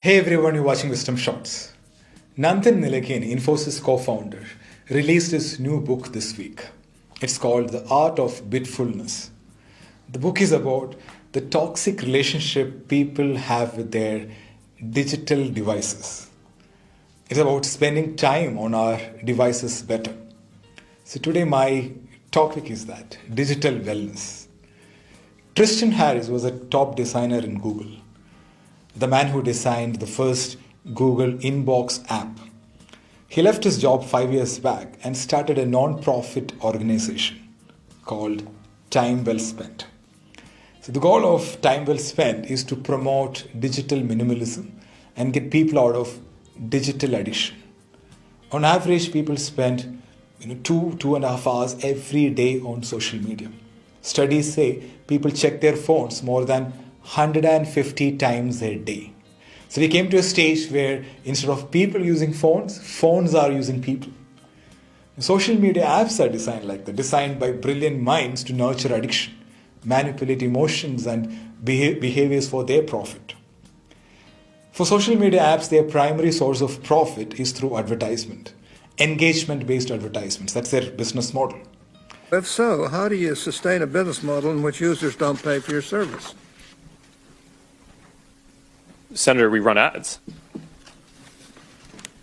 Hey everyone, you're watching Wisdom Shots. Nandan Nilekani, Infosys co-founder, released his new book this week. It's called The Art of Bitfulness. The book is about the toxic relationship people have with their digital devices. It's about spending time on our devices better. So today my topic is that digital wellness. Tristan Harris was a top designer in Google, the man who designed the first Google Inbox app. He left his job 5 years back and started a non-profit organization called Time Well Spent. So the goal of Time Well Spent is to promote digital minimalism and get people out of digital addiction. On average, people spend 2.5 hours every day on social media. Studies say people check their phones more than 150 times a day. So we came to a stage where instead of people using phones, phones are using people. Social media apps are designed like that, designed by brilliant minds to nurture addiction, manipulate emotions and behaviors for their profit. For social media apps, their primary source of profit is through advertisement, engagement-based advertisements. That's their business model. If so, how do you sustain a business model in which users don't pay for your service? Senator, we run ads.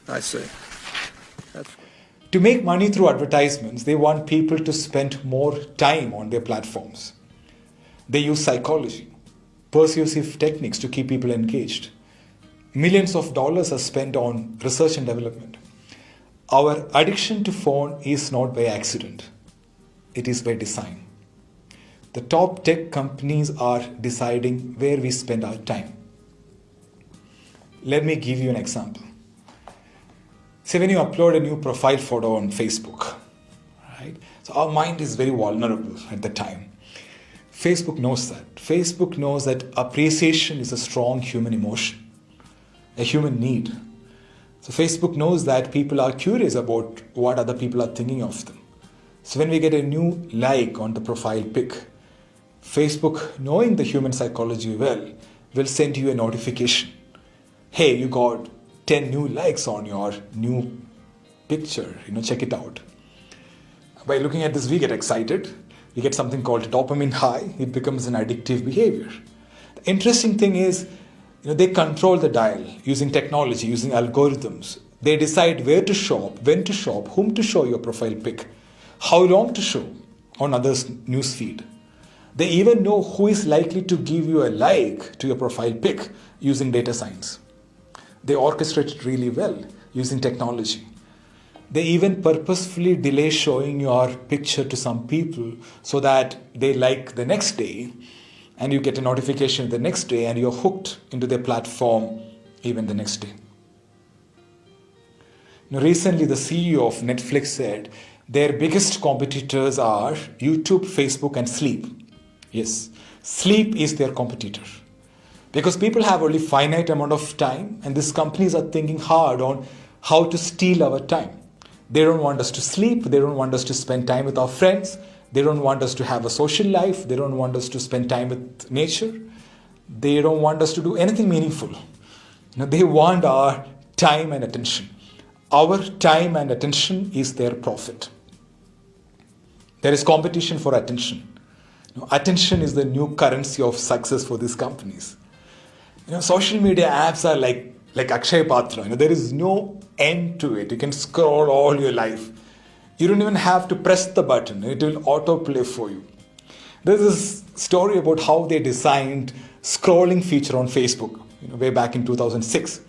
I see. To make money through advertisements, they want people to spend more time on their platforms. They use psychology, persuasive techniques to keep people engaged. Millions of dollars are spent on research and development. Our addiction to phone is not by accident. It is by design. The top tech companies are deciding where we spend our time. Let me give you an example. Say when you upload a new profile photo on Facebook, right? So our mind is very vulnerable at the time. Facebook knows that. Facebook knows that appreciation is a strong human emotion, a human need. So Facebook knows that people are curious about what other people are thinking of them. So when we get a new like on the profile pic, Facebook, knowing the human psychology well, will send you a notification. Hey, you got 10 new likes on your new picture, check it out. By looking at this, we get excited. We get something called dopamine high. It becomes an addictive behavior. The interesting thing is, they control the dial using technology, using algorithms. They decide where to shop, when to shop, whom to show your profile pic, how long to show on others' newsfeed. They even know who is likely to give you a like to your profile pic using data science. They orchestrate it really well using technology. They even purposefully delay showing your picture to some people so that they like the next day and you get a notification the next day and you're hooked into their platform even the next day. Recently, the CEO of Netflix said their biggest competitors are YouTube, Facebook, and sleep. Yes, sleep is their competitor. Because people have only finite amount of time and these companies are thinking hard on how to steal our time. They don't want us to sleep. They don't want us to spend time with our friends. They don't want us to have a social life. They don't want us to spend time with nature. They don't want us to do anything meaningful. They want our time and attention. Our time and attention is their profit. There is competition for attention. Attention is the new currency of success for these companies. Social media apps are like Akshay Patra. There is no end to it. You can scroll all your life. You don't even have to press the button. It will autoplay for you. There's this story about how they designed scrolling feature on Facebook, way back in 2006.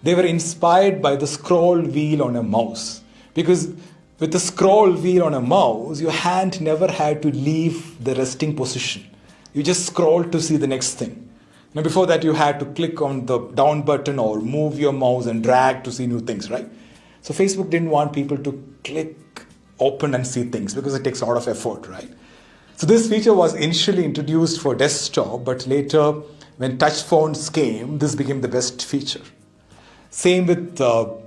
They were inspired by the scroll wheel on a mouse. Because with the scroll wheel on a mouse, your hand never had to leave the resting position. You just scroll to see the next thing. Before that, you had to click on the down button or move your mouse and drag to see new things, right? So Facebook didn't want people to click, open and see things because it takes a lot of effort, right? So this feature was initially introduced for desktop, but later when touch phones came, this became the best feature. Same with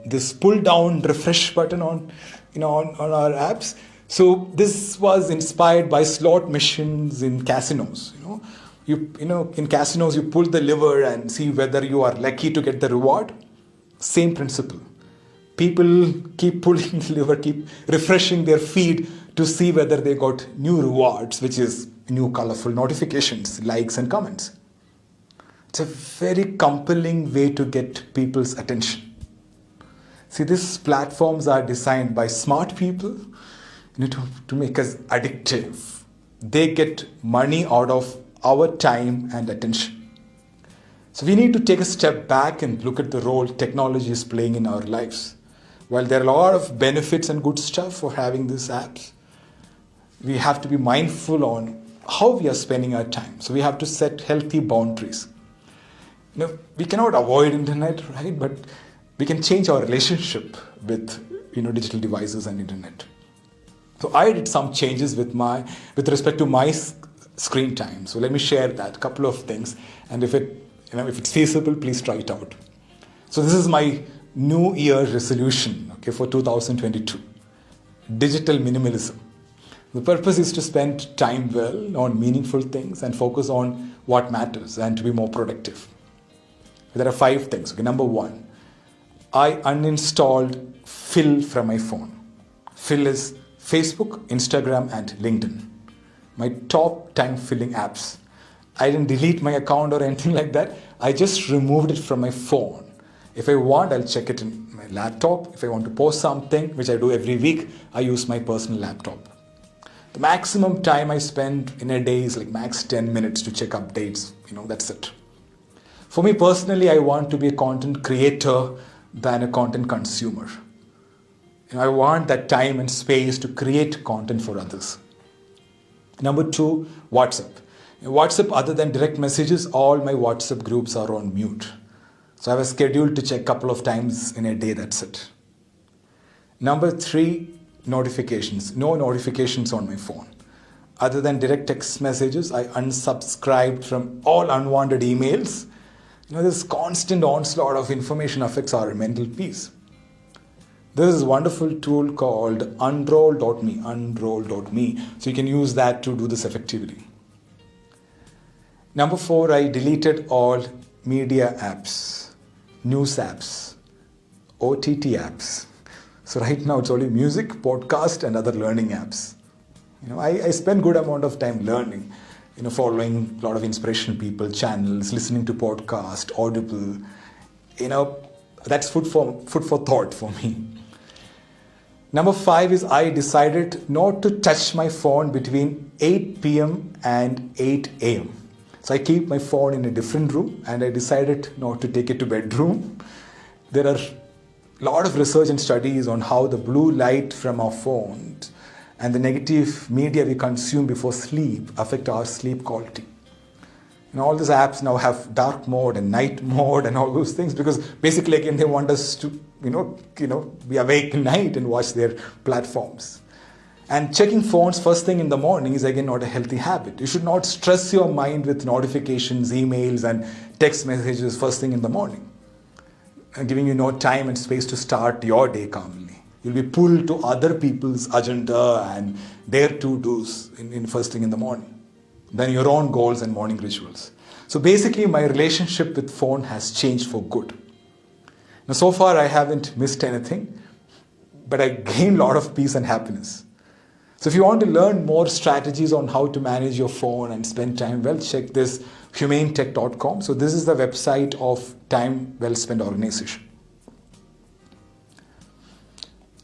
this pull down refresh button on our apps. So this was inspired by slot machines in casinos, In casinos, you pull the lever and see whether you are lucky to get the reward. Same principle. People keep pulling the lever, keep refreshing their feed to see whether they got new rewards, which is new colorful notifications, likes and comments. It's a very compelling way to get people's attention. See, these platforms are designed by smart people to make us addictive. They get money out of our time and attention. So we need to take a step back and look at the role technology is playing in our lives. While there are a lot of benefits and good stuff for having these apps, we have to be mindful on how we are spending our time. So we have to set healthy boundaries. We cannot avoid internet, right? But we can change our relationship with digital devices and internet. So I did some changes with respect to my screen time. So let me share that couple of things, and if it's feasible, please try it out. So this is my New Year resolution, for 2022. Digital minimalism. The purpose is to spend time well on meaningful things and focus on what matters and to be more productive. There are 5 things. Number 1, I uninstalled Phil from my phone. Phil is Facebook, Instagram, and LinkedIn. My top time filling apps. I didn't delete my account or anything like that. I just removed it from my phone. If I want, I'll check it in my laptop. If I want to post something, which I do every week, I use my personal laptop. The maximum time I spend in a day is like max 10 minutes to check updates. That's it. For me personally, I want to be a content creator than a content consumer. I want that time and space to create content for others. Number 2, WhatsApp. In WhatsApp, other than direct messages, all my WhatsApp groups are on mute. So I have a schedule to check a couple of times in a day, that's it. Number 3, notifications. No notifications on my phone. Other than direct text messages, I unsubscribed from all unwanted emails. This constant onslaught of information affects our mental peace. There is a wonderful tool called unroll.me. So you can use that to do this effectively. Number 4, I deleted all media apps, news apps, OTT apps. So right now it's only music, podcast, and other learning apps. I spend good amount of time learning, following a lot of inspirational people, channels, listening to podcast, Audible. That's food for thought for me. Number 5 is I decided not to touch my phone between 8 p.m. and 8 a.m. So I keep my phone in a different room, and I decided not to take it to bedroom. There are a lot of research and studies on how the blue light from our phones and the negative media we consume before sleep affect our sleep quality. All these apps now have dark mode and night mode and all those things, because basically again they want us to be awake at night and watch their platforms. And checking phones first thing in the morning is again not a healthy habit. You should not stress your mind with notifications, emails, and text messages first thing in the morning, giving you no time and space to start your day calmly. You'll be pulled to other people's agenda and their to-dos in first thing in the morning than your own goals and morning rituals. So basically my relationship with phone has changed for good. Now so far I haven't missed anything, but I gained a lot of peace and happiness. So if you want to learn more strategies on how to manage your phone and spend time well, check this humanetech.com. So this is the website of Time Well Spent organization.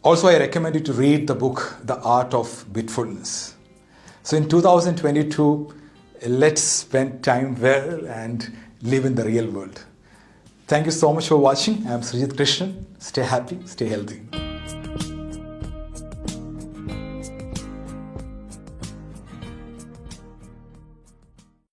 Also, I recommend you to read the book, The Art of Bitfulness. So in 2022, let's spend time well and live in the real world. Thank you so much for watching. I am Srijit Krishnan. Stay happy, stay healthy.